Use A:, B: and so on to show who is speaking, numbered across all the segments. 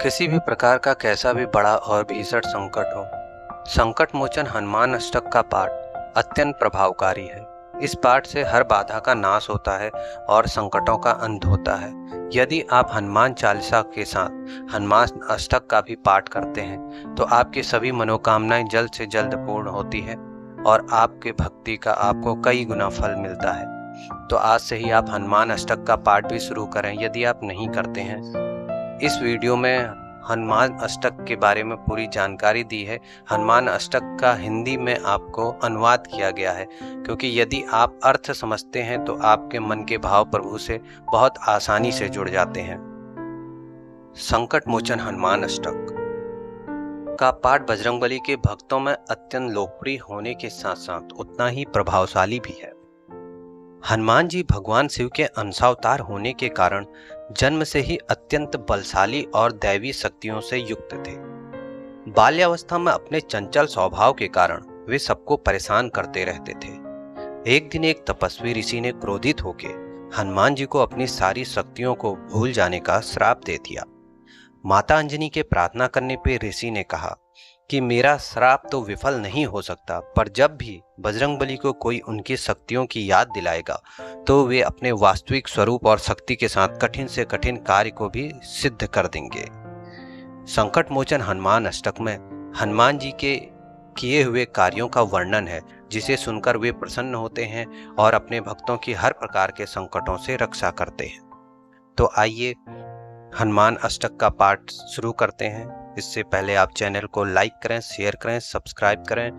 A: किसी भी प्रकार का कैसा भी बड़ा और भीषण संकट हो, संकट मोचन हनुमान अष्टक का पाठ अत्यंत प्रभावकारी है। इस पाठ से हर बाधा का नाश होता है और संकटों का अंत होता है। यदि आप हनुमान चालीसा के साथ हनुमान अष्टक का भी पाठ करते हैं तो आपकी सभी मनोकामनाएं जल्द से जल्द पूर्ण होती है और आपके भक्ति का आपको कई गुना फल मिलता है। तो आज से ही आप हनुमान अष्टक का पाठ भी शुरू करें यदि आप नहीं करते हैं। इस वीडियो में हनुमान अष्टक के बारे में पूरी जानकारी दी है। हनुमान अष्टक का हिंदी में आपको अनुवाद किया गया है, क्योंकि यदि आप अर्थ समझते हैं तो आपके मन के भाव प्रभु से बहुत आसानी से जुड़ जाते हैं। संकट मोचन हनुमान अष्टक का पाठ बजरंगबली के भक्तों में अत्यंत लोकप्रिय होने के साथ साथ उतना ही प्रभावशाली भी है। हनुमान जी भगवान शिव के अंशावतार होने के कारण जन्म से ही अत्यंत बलशाली और दैवी शक्तियों से युक्त थे। बाल्यावस्था में अपने चंचल स्वभाव के कारण वे सबको परेशान करते रहते थे। एक दिन एक तपस्वी ऋषि ने क्रोधित होकर हनुमान जी को अपनी सारी शक्तियों को भूल जाने का श्राप दे दिया। माता अंजनी के प्रार्थना करने पर ऋषि ने कहा कि मेरा श्राप तो विफल नहीं हो सकता, पर जब भी बजरंगबली को कोई उनकी शक्तियों की याद दिलाएगा तो वे अपने वास्तविक स्वरूप और शक्ति के साथ कठिन से कठिन कार्य को भी सिद्ध कर देंगे। संकट मोचन हनुमान अष्टक में हनुमान जी के किए हुए कार्यों का वर्णन है, जिसे सुनकर वे प्रसन्न होते हैं और अपने भक्तों की हर प्रकार के संकटों से रक्षा करते हैं। तो आइए हनुमान अष्टक का पाठ शुरू करते हैं। इससे पहले आप चैनल को लाइक करें, शेयर करें, सब्सक्राइब करें।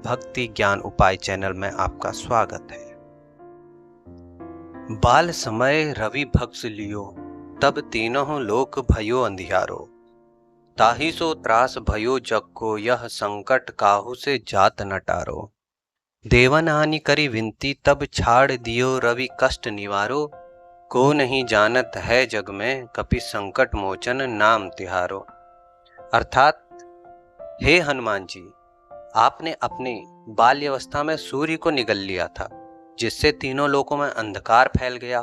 A: भक्ति ज्ञान उपाय चैनल में आपका स्वागत है। बाल समय रवि भक्ष लियो, तब तीनों लोक भयो अंधियारो। ताहि सो त्रास भयो जग को, यह संकट काहू से जात न टारो। देवन हानि करी विनती, तब छाड़ दियो रवि कष्ट निवारो। को नहीं जानत है जग में, कपि संकट मोचन नाम तिहारो। अर्थात हे हनुमान जी, आपने अपनी बाल्यावस्था में सूर्य को निगल लिया था, जिससे तीनों लोकों में अंधकार फैल गया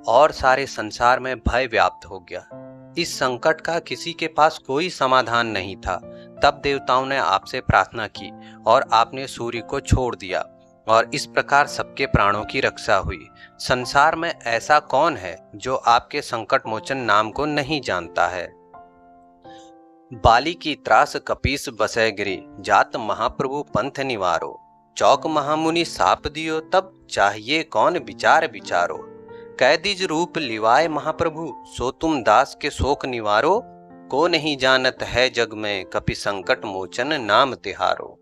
A: और सारे संसार में भय व्याप्त हो गया। इस संकट का किसी के पास कोई समाधान नहीं था। तब देवताओं ने आपसे प्रार्थना की और आपने सूर्य को छोड़ दिया और इस प्रकार सबके प्राणों की रक्षा हुई। संसार में ऐसा कौन है जो आपके संकट मोचन नाम को नहीं जानता है। बाली की त्रास कपीस बसै गिरी, जात महाप्रभु पंथ निवारो। चौक महामुनि साप दियो, तब चाहिए कौन विचार विचारो। कह दीज रूप लिवाए महाप्रभु, सो तुम दास के शोक निवारो। को नहीं जानत है जग में, कपि संकट मोचन नाम तिहारो।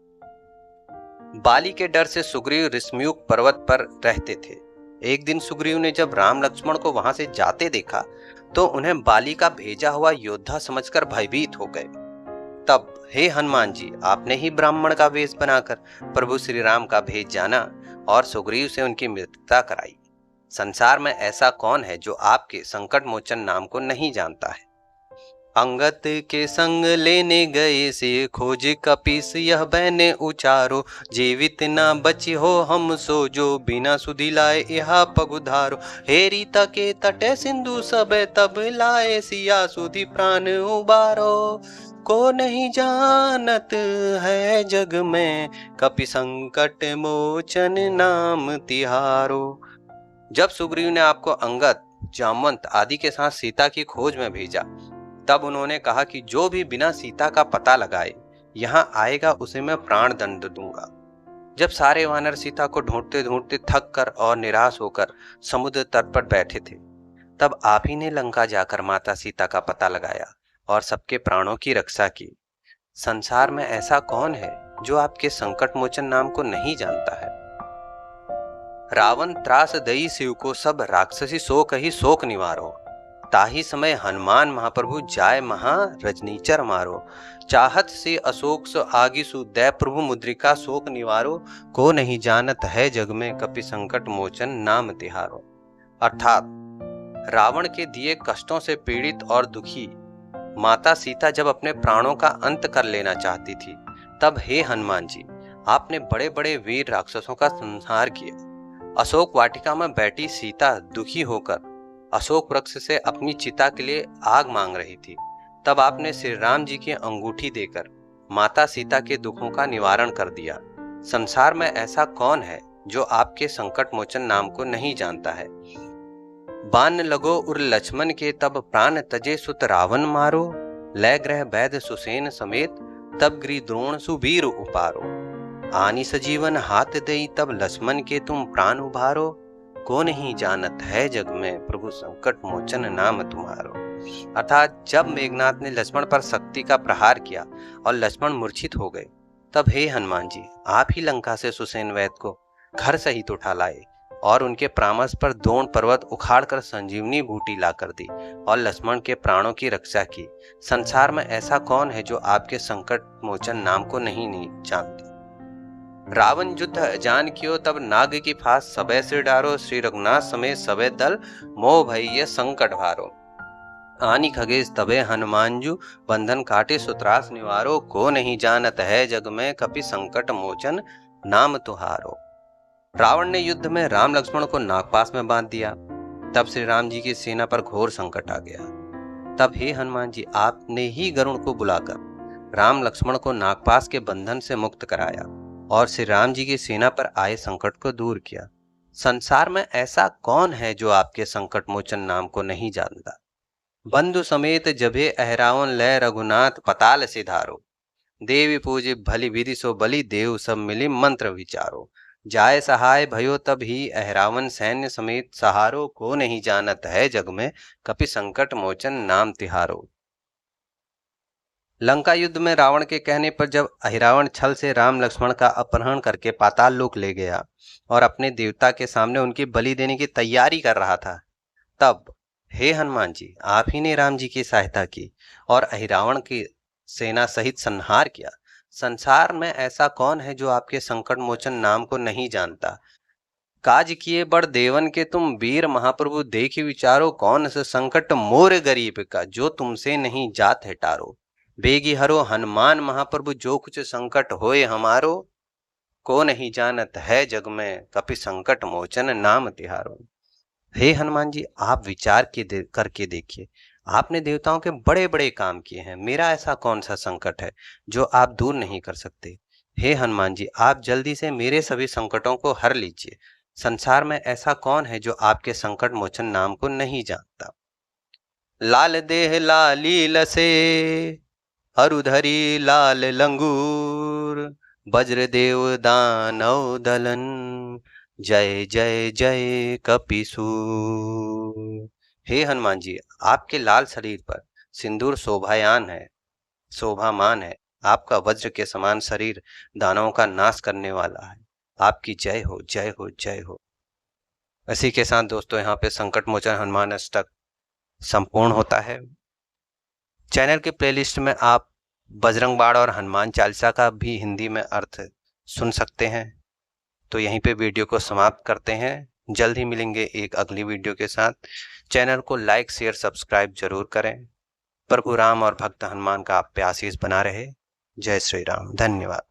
A: बाली के डर से सुग्रीव ऋष्मयुक पर्वत पर रहते थे। एक दिन सुग्रीव ने जब राम लक्ष्मण को वहां से जाते देखा तो उन्हें बाली का भेजा हुआ योद्धा समझकर भयभीत हो गए। तब हे हनुमान जी, आपने ही ब्राह्मण का वेश बनाकर प्रभु श्री राम का भेज जाना और सुग्रीव से उनकी मित्रता कराई। संसार में ऐसा कौन है जो आपके संकट मोचन नाम को नहीं जानता है। अंगत के संग लेने गए से, खोज कपीस यह बहने उचारो। जीवित ना बची हो हम सो, जो बिना सुधि लाए यहा पगुधारो। हे रीता के तटे सिंधु सब, तब लाए सिया सुधि प्राण उबारो। को नहीं जानत है जग में, कपि संकट मोचन नाम तिहारो। जब सुग्रीव ने आपको अंगद, जामवंत आदि के साथ सीता की खोज में भेजा, तब उन्होंने कहा कि जो भी बिना सीता का पता लगाए यहाँ आएगा उसे मैं प्राण दंड दूंगा। जब सारे वानर सीता को ढूंढते ढूंढते थक कर और निराश होकर समुद्र तट पर बैठे थे, तब आप ही ने लंका जाकर माता सीता का पता लगाया और सबके प्राणों की रक्षा की। संसार में ऐसा कौन है जो आपके संकट मोचन नाम को नहीं जानता है। रावण त्रास दई शिव को, सब राक्षसी शोक ही शोक निवारो। ताही समय हनुमान महाप्रभु, जाय महा रजनीचर मारो। चाहत से अशोक सो आगिसु, दै प्रभु मुद्रिका शोक निवारो। को नहीं जानत है जग में, कपि संकट मोचन नाम तिहारो। अर्थात रावण के दिए कष्टों से पीड़ित और दुखी माता सीता जब अपने प्राणों का अंत कर लेना चाहती थी, तब हे हनुमान जी, आपने बड़े बड़े वीर राक्षसों का संहार किया। अशोक वाटिका में बैठी सीता दुखी होकर अशोक वृक्ष से अपनी चिता के लिए आग मांग रही थी। तब आपने श्री राम जी की अंगूठी देकर माता सीता के दुखों का निवारण कर दिया। संसार में ऐसा कौन है जो आपके संकट मोचन नाम को नहीं जानता है। बान लगो उर लक्ष्मण के तब प्राण तजे सुत रावण मारो, लय ग्रह वैद सुसेन समेत तब गिरि द्रोण सुबीर उपारो। आनी सजीवन हाथ दई तब लक्ष्मण के तुम प्राण उभारो, को नहीं जानत है जग में प्रभु संकट मोचन नाम तुम्हारो। अर्थात जब मेघनाथ ने लक्ष्मण पर शक्ति का प्रहार किया और लक्ष्मण मूर्छित हो गए, तब हे हनुमान जी आप ही लंका से सुसेन वैद को घर सहित उठा लाए और उनके परामर्श पर द्रोण पर्वत उखाड़कर संजीवनी बूटी ला कर दी और लक्ष्मण के प्राणों की रक्षा की। संसार में ऐसा कौन है जो आपके संकट मोचन नाम को नहीं जानते। रावण युद्ध अजान कियो तब नाग की फांस सबे सिर डारो, श्री रघुनाथ समेत सबे दल मोह भइये संकट भारो। आनी खगेश तबे हनुमानजू बंधन काटे सुत्रास निवारो, को नहीं जानत है जग में कपि संकट मोचन नाम तुहारो। रावण ने युद्ध में राम लक्ष्मण को नागपाश में बांध दिया। तब श्री राम जी की सेना पर घोर संकट आ गया। तब हे हनुमान जी आपने ही गरुड़ को बुलाकर राम लक्ष्मण को नागपाश के बंधन से मुक्त कराया और श्री राम जी की सेना पर आए संकट को दूर किया। संसार में ऐसा कौन है जो आपके संकट मोचन नाम को नहीं जानता। बंधु समेत जभे अहरावन लय रघुनाथ पताल सिधारो, देवी पूजे भली विधि सो बलि देव सब मिली मंत्र विचारो। जाय सहाय भयो तब ही अहरावन सैन्य समेत सहारो, को नहीं जानत है जग में कपि संकट मोचन नाम तिहारो। लंका युद्ध में रावण के कहने पर जब अहिरावण छल से राम लक्ष्मण का अपहरण करके पाताल लोक ले गया और अपने देवता के सामने उनकी बलि देने की तैयारी कर रहा था, तब हे हनुमान जी आप ही ने राम जी की सहायता की और अहिरावण की सेना सहित संहार किया। संसार में ऐसा कौन है जो आपके संकट मोचन नाम को नहीं जानता। काज किए बड़ देवन के तुम वीर महाप्रभु देखी विचारो, कौन से संकट मोर गरीब का जो तुमसे नहीं जात है टारो। बेगी हरो हनुमान महाप्रभु जो कुछ संकट होए हमारो, को नहीं जानत है जग में कपि संकट मोचन नाम तिहारो। हे हनुमान जी आप विचार करके देखिए, आपने देवताओं के बड़े बड़े काम किए हैं, मेरा ऐसा कौन सा संकट है जो आप दूर नहीं कर सकते। हे हनुमान जी आप जल्दी से मेरे सभी संकटों को हर लीजिए। संसार में ऐसा कौन है जो आपके संकट मोचन नाम को नहीं जानता। लाल देह लाली लसे अरुधरी लाल लंगूर, वज्रदेव दानव दलन, जय जय जय कपिसूर। हे हनुमान जी आपके लाल शरीर पर सिंदूर शोभामान है। आपका वज्र के समान शरीर दानवों का नाश करने वाला है। आपकी जय हो जय हो जय हो। इसी के साथ दोस्तों यहाँ पे संकट मोचन हनुमान अष्टक संपूर्ण होता है। चैनल के प्लेलिस्ट में आप बजरंग बाण और हनुमान चालीसा का भी हिंदी में अर्थ सुन सकते हैं। तो यहीं पे वीडियो को समाप्त करते हैं। जल्द ही मिलेंगे एक अगली वीडियो के साथ। चैनल को लाइक शेयर सब्सक्राइब जरूर करें। प्रभु राम और भक्त हनुमान का आप पे आशीष बना रहे। जय श्री राम। धन्यवाद।